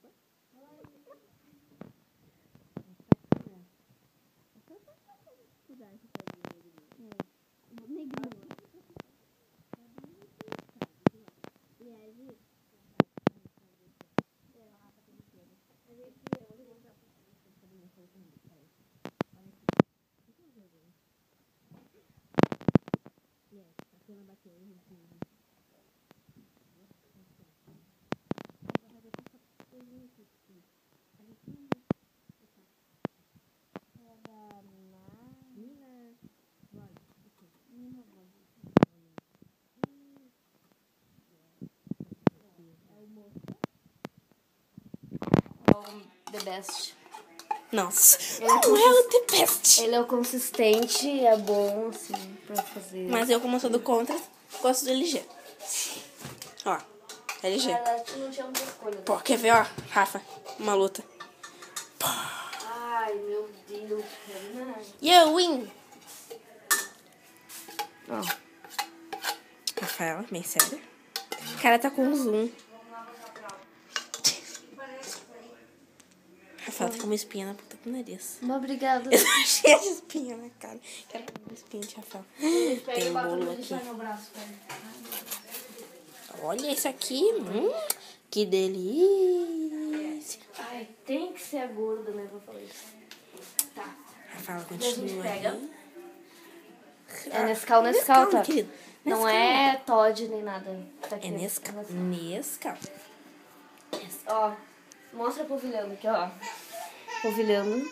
Rafa. The best. Nossa, não é o the best. Ele é o consistente, é bom, assim, pra fazer. Mas eu, como eu sou do contra, gosto do LG. Ó, LG. Ela não tinha muita escolha. Pô, quer ver, ó, Rafa? Uma luta. Ai, meu Deus. You win! Ó. Rafaela, bem sério. O cara tá com zoom. Rafaela tá com uma espinha na ponta do nariz. Obrigada. Eu tô cheia de espinha na cara. Quero uma espinha de Rafael. Tem bolo aqui. Olha esse aqui. Que delícia. Ai, tem que ser a gorda, né? Vou falar isso. Tá. Rafaela A gente continua pega. aí. É Nescau, tá? Querido. Não é Todd nem nada. Tá aqui. É Nescau. Ó, mostra polvilhando aqui, ó. Polvilhando.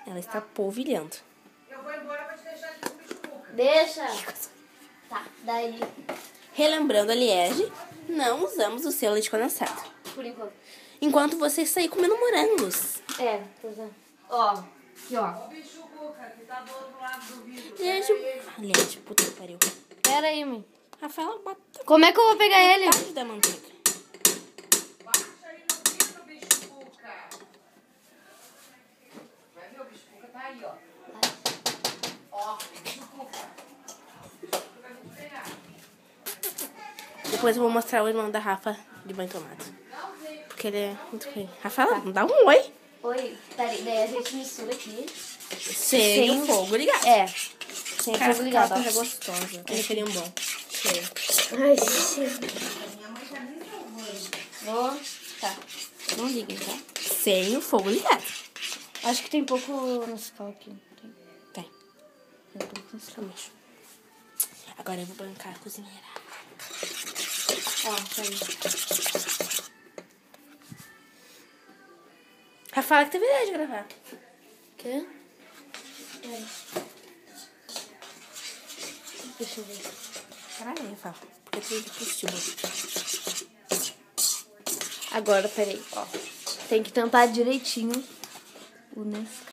Ela está polvilhando. Eu vou embora pra te deixar aqui com o bicho. Deixa. Tá, daí. Relembrando a Liege, não usamos o seu leite condensado. Por enquanto. Enquanto você sair comendo morangos. É, pois é. Ó, aqui, ó. O bicho Cuca, que tá do outro lado do vidro. Liege, puta que pariu. Pera aí, mãe. Rafaela, bota Como é que eu vou pegar ele? metade da manteiga. Baixa aí no vidro, bicho Cuca. Vai ver, o bicho Cuca tá aí, ó. Ó, bicho Cuca. Bicho Cuca vai me pegar. Depois eu vou mostrar o irmão da Rafa de banho tomado. Porque ele é muito ruim. Rafaela, dá um oi. Oi, peraí, daí a gente mistura aqui. Sem o fogo ligado. É, sem Cara, fogo ligado, coisa ó. gostosa. Aquele cheirinho bom. Cheiro. Ai, gente. Vou. Tá. Não liguem, tá? Sem o fogo ligado. Acho que tem pouco Nescau aqui. Tem. Tem pouco Nescau. Agora eu vou bancar a cozinheira. Ó, peraí. Rafaela que teve ideia de gravar. Quê? Peraí. Deixa eu ver. Caralho, Rafaela. Porque tem positivo. Agora, peraí, ó. Tem que tampar direitinho o Nescau.